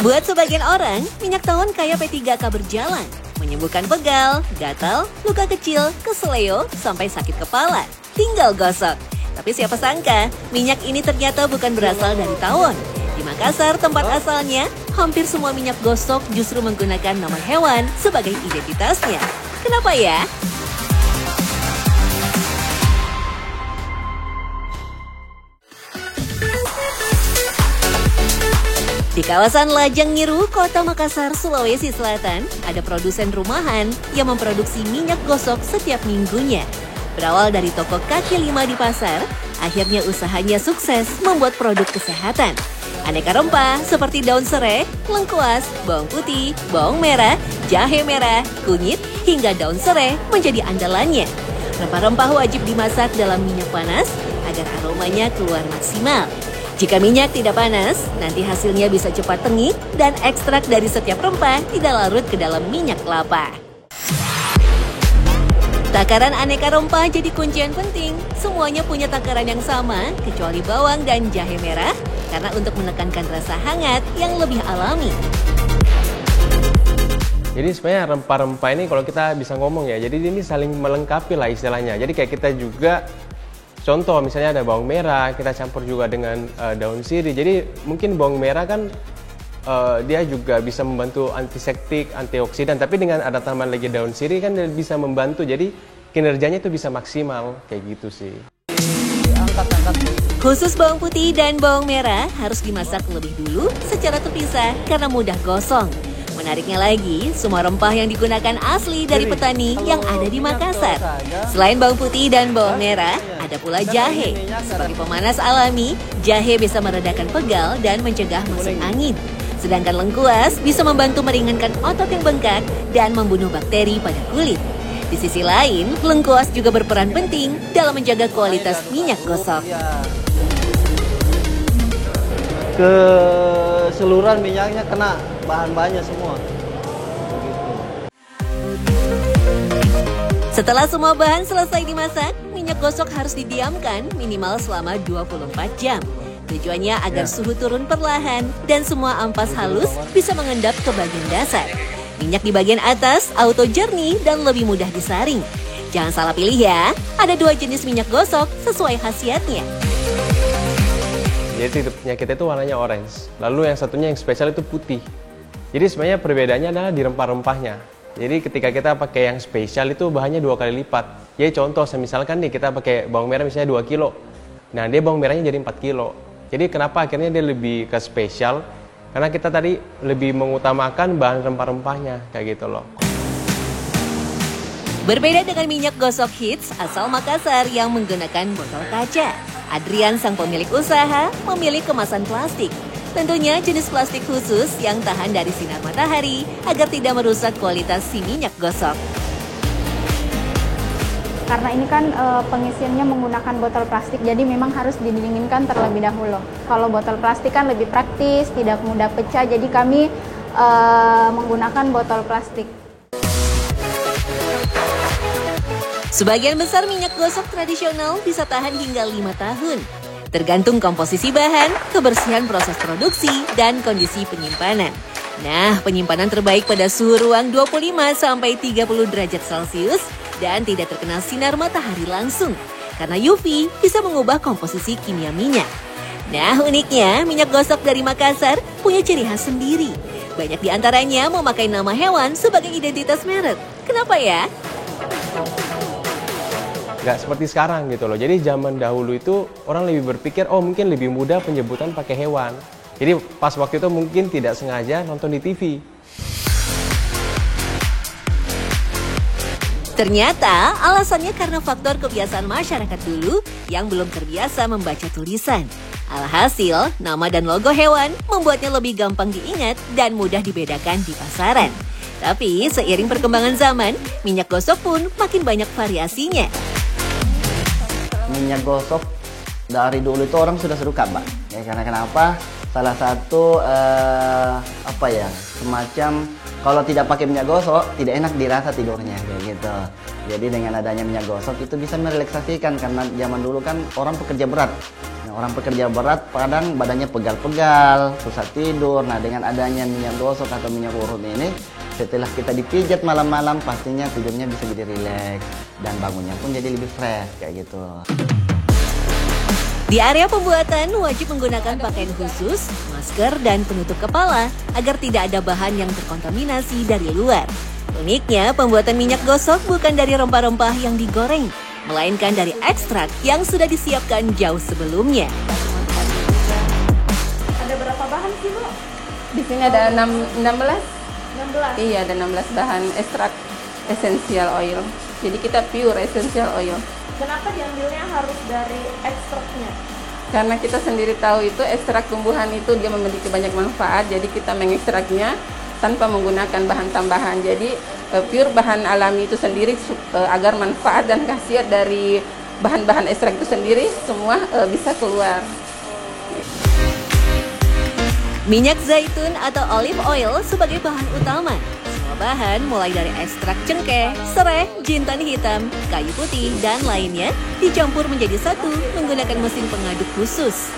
Buat sebagian orang, minyak tawon kaya P3K berjalan, menyembuhkan pegal, gatal, luka kecil, keseleo, sampai sakit kepala. Tinggal gosok. Tapi siapa sangka, minyak ini ternyata bukan berasal dari tawon. Di Makassar, tempat asalnya, hampir semua minyak gosok justru menggunakan nama hewan sebagai identitasnya. Kenapa ya? Di kawasan Lajang Nyiru, Kota Makassar, Sulawesi Selatan, ada produsen rumahan yang memproduksi minyak gosok setiap minggunya. Berawal dari toko kaki lima di pasar, akhirnya usahanya sukses membuat produk kesehatan. Aneka rempah seperti daun serai, lengkuas, bawang putih, bawang merah, jahe merah, kunyit, hingga daun serai menjadi andalannya. Rempah-rempah wajib dimasak dalam minyak panas agar aromanya keluar maksimal. Jika minyak tidak panas, nanti hasilnya bisa cepat tengik dan ekstrak dari setiap rempah tidak larut ke dalam minyak kelapa. Takaran aneka rempah jadi kuncian penting. Semuanya punya takaran yang sama, kecuali bawang dan jahe merah, karena untuk menekankan rasa hangat yang lebih alami. Jadi sebenarnya rempah-rempah ini kalau kita bisa ngomong ya, jadi ini saling melengkapi lah istilahnya. Jadi kayak kita juga, contoh misalnya ada bawang merah, kita campur juga dengan daun sirih. Jadi mungkin bawang merah kan dia juga bisa membantu antiseptik, antioksidan. Tapi dengan ada tambahan lagi daun sirih kan dia bisa membantu. Jadi kinerjanya itu bisa maksimal, kayak gitu sih. Khusus bawang putih dan bawang merah harus dimasak lebih dulu secara terpisah karena mudah gosong. Menariknya lagi, semua rempah yang digunakan asli dari petani yang ada di Makassar. Selain bawang putih dan bawang merah, ada pula jahe. Sebagai pemanas alami, jahe bisa meredakan pegal dan mencegah masuk angin. Sedangkan lengkuas bisa membantu meringankan otot yang bengkak dan membunuh bakteri pada kulit. Di sisi lain, lengkuas juga berperan penting dalam menjaga kualitas minyak gosok. Keseluruhan minyaknya kena bahan-bahannya semua. Begitu. Setelah semua bahan selesai dimasak, minyak gosok harus didiamkan minimal selama 24 jam. Tujuannya agar suhu turun perlahan dan semua ampas halus bisa mengendap ke bagian dasar. Minyak di bagian atas auto jernih dan lebih mudah disaring. Jangan salah pilih ya, ada 2 jenis minyak gosok sesuai khasiatnya. Jadi tipe kita itu warnanya orange. Lalu yang satunya yang spesial itu putih. Jadi sebenarnya perbedaannya adalah di rempah-rempahnya. Jadi ketika kita pakai yang spesial itu bahannya 2 kali lipat. Jadi contoh, misalkan nih kita pakai bawang merah misalnya 2 kilo. Nah dia bawang merahnya jadi 4 kilo. Jadi kenapa akhirnya dia lebih ke spesial? Karena kita tadi lebih mengutamakan bahan rempah-rempahnya, kayak gitu loh. Berbeda dengan minyak gosok hits asal Makassar yang menggunakan botol kaca. Adrian, sang pemilik usaha, memilih kemasan plastik. Tentunya jenis plastik khusus yang tahan dari sinar matahari agar tidak merusak kualitas si minyak gosok. Karena ini kan pengisiannya menggunakan botol plastik, jadi memang harus didinginkan terlebih dahulu. Kalau botol plastik kan lebih praktis, tidak mudah pecah, jadi kami menggunakan botol plastik. Sebagian besar minyak gosok tradisional bisa tahan hingga 5 tahun. Tergantung komposisi bahan, kebersihan proses produksi, dan kondisi penyimpanan. Nah, penyimpanan terbaik pada suhu ruang 25-30 derajat Celcius dan tidak terkena sinar matahari langsung. Karena UV bisa mengubah komposisi kimia minyak. Nah, uniknya minyak gosok dari Makassar punya ciri khas sendiri. Banyak di antaranya memakai nama hewan sebagai identitas merek. Kenapa ya? Nggak seperti sekarang gitu loh. Jadi zaman dahulu itu orang lebih berpikir, oh mungkin lebih mudah penyebutan pakai hewan. Jadi pas waktu itu mungkin tidak sengaja nonton di TV. Ternyata alasannya karena faktor kebiasaan masyarakat dulu yang belum terbiasa membaca tulisan. Alhasil, nama dan logo hewan membuatnya lebih gampang diingat dan mudah dibedakan di pasaran. Tapi seiring perkembangan zaman, minyak gosok pun makin banyak variasinya. Minyak gosok dari dulu itu orang sudah suka, Mbak. Ya, karena kenapa? salah satu apa ya, semacam kalau tidak pakai minyak gosok tidak enak dirasa tidurnya kayak gitu. Jadi dengan adanya minyak gosok itu bisa merelaksasikan, karena zaman dulu kan orang pekerja berat. Nah, orang pekerja berat kadang badannya pegal-pegal, susah tidur. Nah, dengan adanya minyak gosok atau minyak urut ini, setelah kita dipijat malam-malam pastinya tidurnya bisa jadi rileks dan bangunnya pun jadi lebih fresh kayak gitu. Di area pembuatan wajib menggunakan pakaian khusus, masker, dan penutup kepala agar tidak ada bahan yang terkontaminasi dari luar. Uniknya, pembuatan minyak gosok bukan dari rempah-rempah yang digoreng, melainkan dari ekstrak yang sudah disiapkan jauh sebelumnya. Ada berapa bahan sih, Bu? Di sini ada 16. 16. Iya, ada 16 bahan ekstrak essential oil. Jadi kita pure essential oil. Kenapa diambilnya harus dari ekstraknya? Karena kita sendiri tahu itu ekstrak tumbuhan itu dia memiliki banyak manfaat. Jadi kita mengekstraknya tanpa menggunakan bahan tambahan. Jadi pure bahan alami itu sendiri agar manfaat dan khasiat dari bahan-bahan ekstrak itu sendiri semua bisa keluar. Minyak zaitun atau olive oil sebagai bahan utama. Semua bahan mulai dari ekstrak cengkeh, serai, jintan hitam, kayu putih, dan lainnya dicampur menjadi satu menggunakan mesin pengaduk khusus.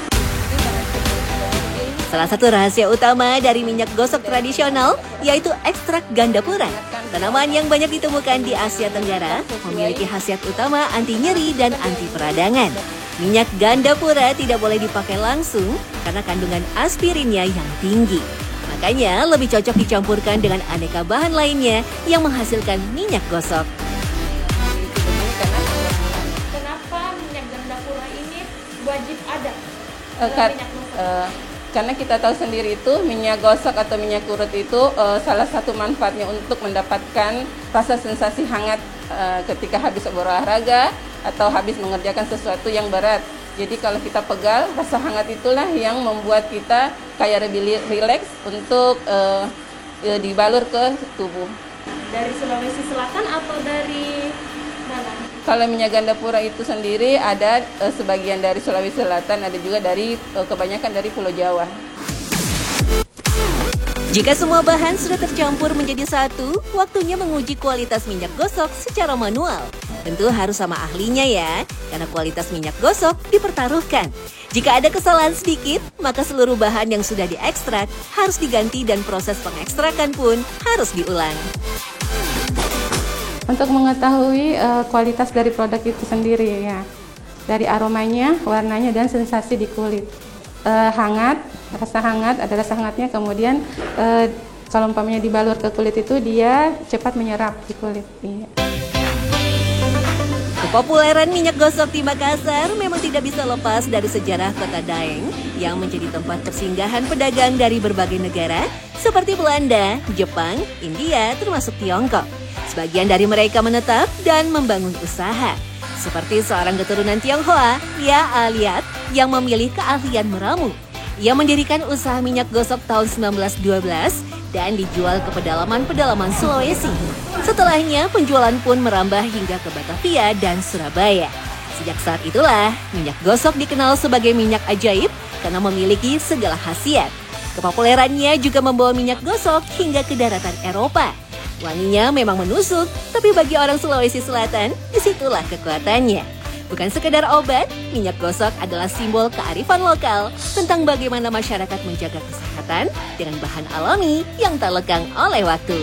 Salah satu rahasia utama dari minyak gosok tradisional yaitu ekstrak gandapura. Tanaman yang banyak ditemukan di Asia Tenggara memiliki khasiat utama anti nyeri dan anti peradangan. Minyak gandapura tidak boleh dipakai langsung karena kandungan aspirinnya yang tinggi. Makanya lebih cocok dicampurkan dengan aneka bahan lainnya yang menghasilkan minyak gosok. Kenapa minyak gandapura ini wajib ada? Karena kita tahu sendiri itu minyak gosok atau minyak urut itu salah satu manfaatnya untuk mendapatkan rasa sensasi hangat ketika habis berolahraga atau habis mengerjakan sesuatu yang berat. Jadi kalau kita pegal, rasa hangat itulah yang membuat kita kayak lebih rileks untuk dibalur ke tubuh. Dari Sulawesi Selatan atau dari mana? Kalau minyak gandapura itu sendiri ada sebagian dari Sulawesi Selatan, ada juga dari kebanyakan dari Pulau Jawa. Jika semua bahan sudah tercampur menjadi satu, waktunya menguji kualitas minyak gosok secara manual. Tentu harus sama ahlinya ya, karena kualitas minyak gosok dipertaruhkan. Jika ada kesalahan sedikit, maka seluruh bahan yang sudah diekstrak harus diganti dan proses pengekstrakan pun harus diulang. Untuk mengetahui kualitas dari produk itu sendiri ya, dari aromanya, warnanya, dan sensasi di kulit. Hangat, rasa hangat, ada rasa hangatnya, kemudian kalau umpamanya dibalur ke kulit itu dia cepat menyerap di kulit. Iya. Kepopuleran minyak gosok di Makassar memang tidak bisa lepas dari sejarah kota Daeng yang menjadi tempat persinggahan pedagang dari berbagai negara seperti Belanda, Jepang, India, termasuk Tiongkok. Sebagian dari mereka menetap dan membangun usaha. Seperti seorang keturunan Tionghoa, Lia Aliat, yang memilih keahlian meramu. Ia mendirikan usaha minyak gosok tahun 1912 dan dijual ke pedalaman-pedalaman Sulawesi. Setelahnya, penjualan pun merambah hingga ke Batavia dan Surabaya. Sejak saat itulah, minyak gosok dikenal sebagai minyak ajaib karena memiliki segala khasiat. Kepopulerannya juga membawa minyak gosok hingga ke daratan Eropa. Wanginya memang menusuk, tapi bagi orang Sulawesi Selatan, disitulah kekuatannya. Bukan sekedar obat, minyak gosok adalah simbol kearifan lokal tentang bagaimana masyarakat menjaga kesehatan dengan bahan alami yang tak lekang oleh waktu.